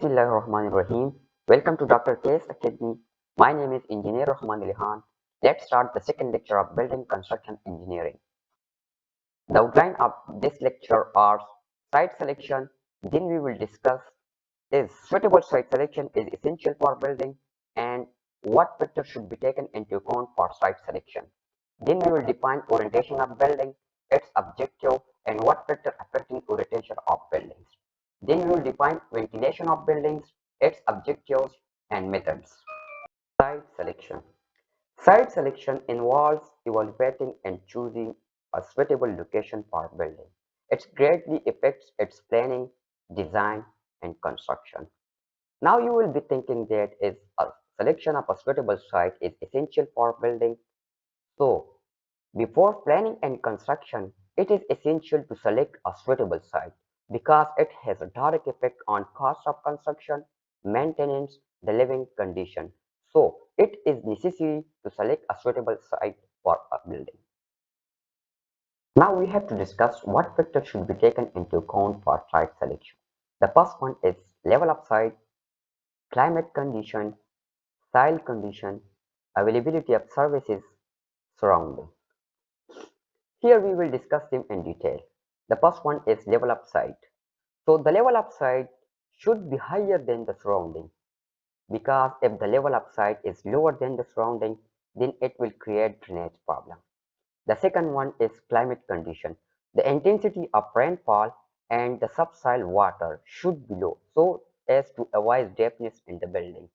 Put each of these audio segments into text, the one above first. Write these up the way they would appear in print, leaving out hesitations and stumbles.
Bismillahirrahmanirrahim. Welcome to Dr. K's Academy. My name is Engineer Rahman Ilhan. Let's start the second lecture of Building Construction Engineering. The outline of this lecture are site selection. Then we will discuss is suitable site selection is essential for building and what factors should be taken into account for site selection. Then we will define orientation of building, its objective, and what factor affecting orientation of buildings. Then we will define ventilation of buildings, its objectives, and methods. Site selection. Site selection involves evaluating and choosing a suitable location for building. It greatly affects its planning, design, and construction. Now you will be thinking that is a selection of a suitable site is essential for building. So before planning and construction, it is essential to select a suitable site because it has a direct effect on cost of construction, maintenance, the living condition. So it is necessary to select a suitable site for a building. Now we have to discuss what factors should be taken into account for site selection. The first one is level of site, climate condition, soil condition, availability of services surrounding. Here we will discuss them in detail. The first one is level of site. So the level of site should be higher than the surrounding because if the level of site is lower than the surrounding, then it will create drainage problem. The second one is climate condition. The intensity of rainfall and the subsoil water should be low so as to avoid dampness in the building.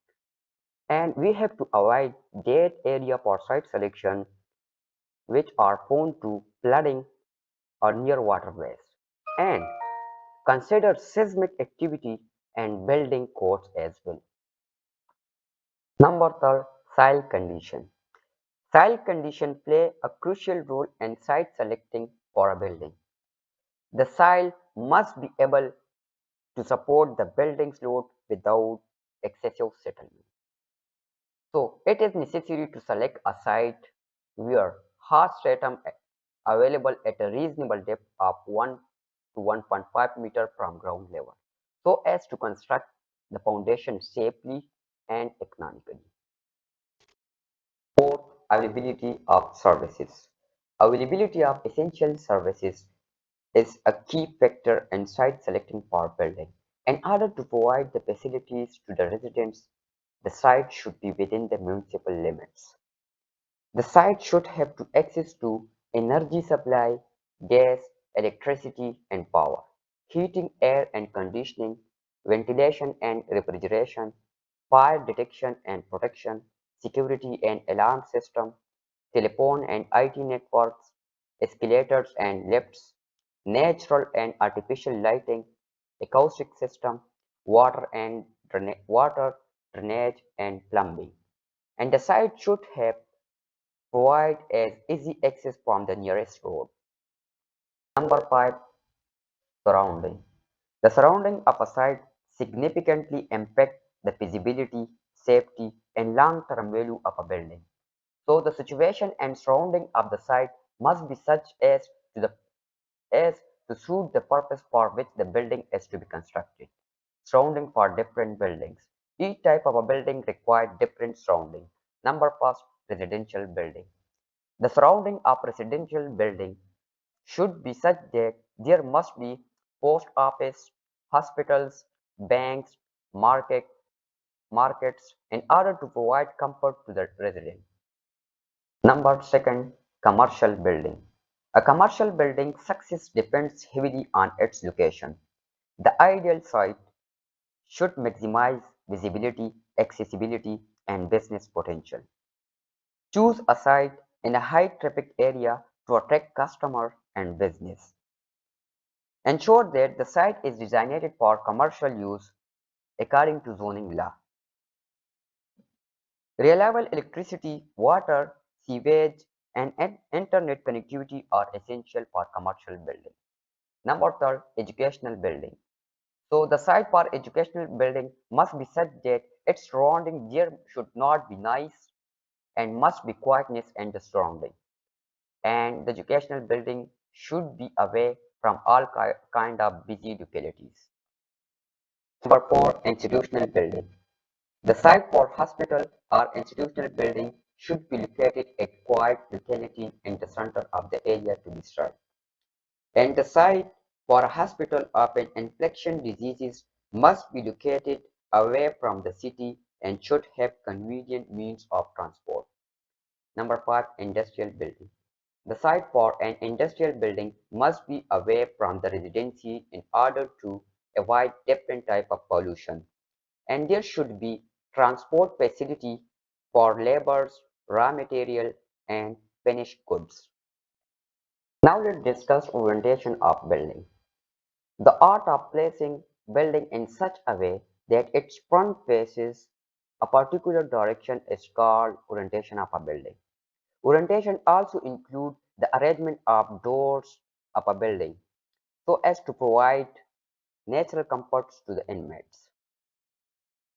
And we have to avoid that area for site selection which are prone to flooding or near waterways. And consider seismic activity and building codes as well. Number third, soil condition. Soil condition play a crucial role in site selecting for a building. The soil must be able to support the building's load without excessive settlement. So it is necessary to select a site where hard stratum available at a reasonable depth of 1 to 1.5 meter from ground level so as to construct the foundation safely and economically. Fourth, availability of services. Availability of essential services is a key factor in site selecting for building. In order to provide the facilities to the residents, the site should be within the municipal limits. The site should have to access to energy supply, gas, electricity and power, heating, air and conditioning, ventilation and refrigeration, fire detection and protection, security and alarm system, telephone and IT networks, escalators and lifts, natural and artificial lighting, acoustic system, water drainage and plumbing. And the site should have provide as easy access from the nearest road. Number 5. Surrounding. The surrounding of a site significantly impact the feasibility, safety, and long-term value of a building. So the situation and surrounding of the site must be such as to suit the purpose for which the building is to be constructed. Surrounding for different buildings. Each type of a building requires different surrounding. Number first, residential building. The surrounding of residential building should be such that there must be post office, hospitals, banks, markets in order to provide comfort to the resident. Number second, commercial building. A commercial building success depends heavily on its location. The ideal site should maximize visibility, accessibility, and business potential. Choose a site in a high traffic area to attract customers and business. Ensure that the site is designated for commercial use according to zoning law. Reliable electricity, water, sewage, and internet connectivity are essential for commercial building. Number third, educational building. So the site for educational building must be such that its surrounding there should not be noise and must be quietness in the surrounding. And the educational building should be away from all kind of busy localities. Number four, institutional building. The site for hospital or institutional building should be located at quiet locality in the center of the area to be served. And the site for a hospital of an infection diseases must be located away from the city and should have convenient means of transport. Number five, industrial building. The site for an industrial building must be away from the residency in order to avoid different type of pollution. And there should be transport facility for laborers, raw material, and finished goods. Now let's discuss orientation of building. The art of placing building in such a way that its front faces a particular direction is called orientation of a building. Orientation also includes the arrangement of doors of a building so as to provide natural comforts to the inmates.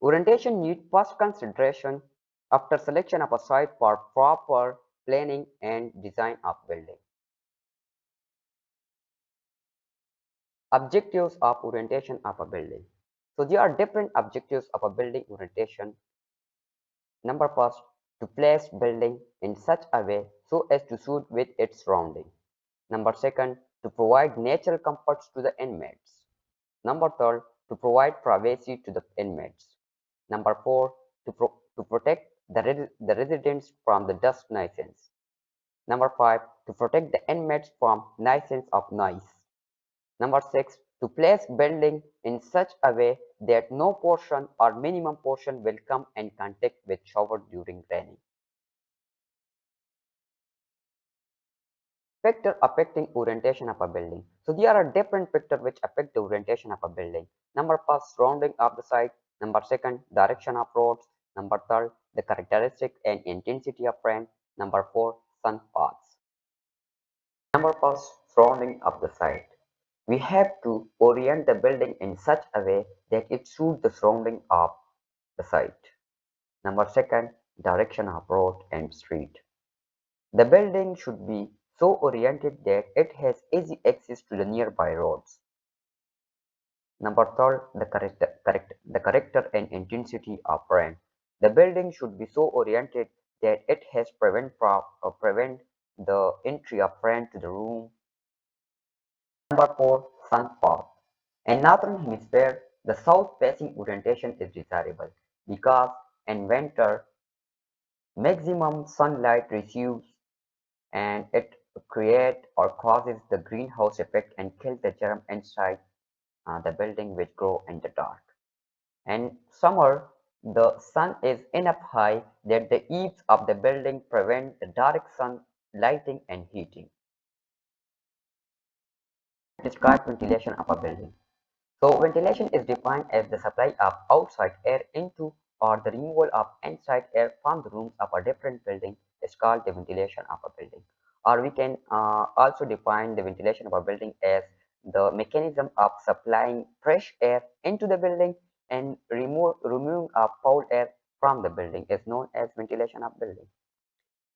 Orientation needs first consideration after selection of a site for proper planning and design of building. Objectives of orientation of a building. So there are different objectives of a building orientation. Number first, to place building in such a way so as to suit with its surrounding. Number second, to provide natural comforts to the inmates. Number third, to provide privacy to the inmates. Number four, to protect the residents from the dust nuisance. Number five, to protect the inmates from nuisance of noise. Number six, to place building in such a way that no portion or minimum portion will come in contact with shower during raining. Factor affecting orientation of a building. So there are different factors which affect the orientation of a building. Number first, surrounding of the site. Number second, direction of roads. Number third, the characteristic and intensity of rain. Number four, sun paths. Number first, surrounding of the site. We have to orient the building in such a way that it suits the surrounding of the site. Number second, direction of road and street. The building should be so oriented that it has easy access to the nearby roads. Number third, the character and intensity of rain. The building should be so oriented that it has prevent the entry of rain to the room. Number four, sun path. In northern hemisphere, the south-facing orientation is desirable because in winter, maximum sunlight receives and it creates or causes the greenhouse effect and kills the germ inside the building which grow in the dark. And summer, the sun is enough high that the eaves of the building prevent the direct sun lighting and heating. Describe ventilation of a building. So ventilation is defined as the supply of outside air into or the removal of inside air from the rooms of a different building is called the ventilation of a building. Or we can also define the ventilation of a building as the mechanism of supplying fresh air into the building and removing of foul air from the building is known as ventilation of building.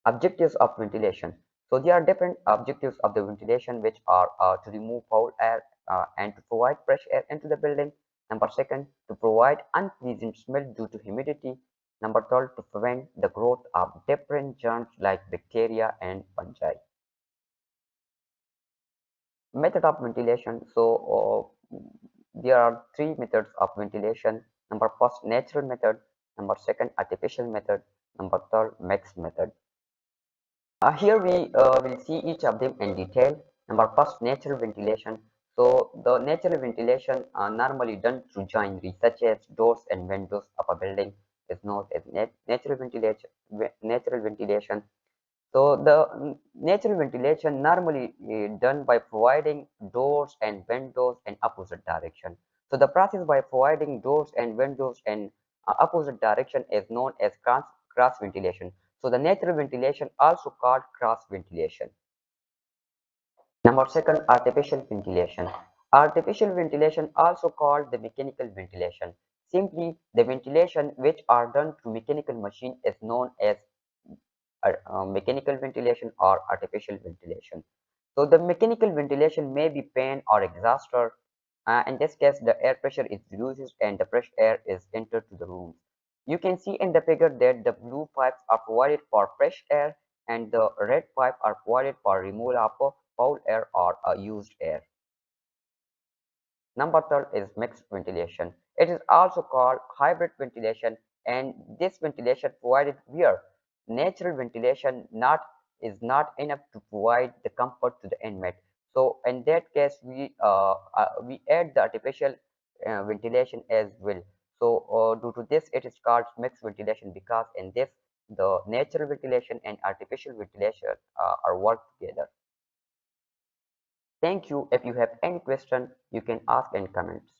Objectives of ventilation. So there are different objectives of the ventilation which are to remove foul air and to provide fresh air into the building. Number second, to provide unpleasant smell due to humidity. Number third, to prevent the growth of different germs like bacteria and fungi. Method of ventilation. So there are three methods of ventilation. Number first, natural method. Number second, artificial method. Number third, mixed method. Here we will see each of them in detail. Number first, natural ventilation. So the natural ventilation normally done through joinery such as doors and windows of a building is known as natural ventilation. Natural ventilation. So the natural ventilation normally done by providing doors and windows in opposite direction. So the process by providing doors and windows in opposite direction is known as cross ventilation. So the natural ventilation also called cross ventilation. Number second, artificial ventilation. Artificial ventilation also called the mechanical ventilation. Simply, the ventilation which are done through mechanical machine is known as mechanical ventilation or artificial ventilation. So the mechanical ventilation may be fan or exhauster. In this case, the air pressure is reduced and the fresh air is entered to the rooms. You can see in the figure that the blue pipes are provided for fresh air and the red pipe are provided for removal of foul air or used air. Number third is mixed ventilation. It is also called hybrid ventilation, and this ventilation provided where natural ventilation not is not enough to provide the comfort to the inmate. So in that case, we add the artificial ventilation as well. So due to this, it is called mixed ventilation because in this the natural ventilation and artificial ventilation are work together. Thank you. If you have any question, you can ask in comments.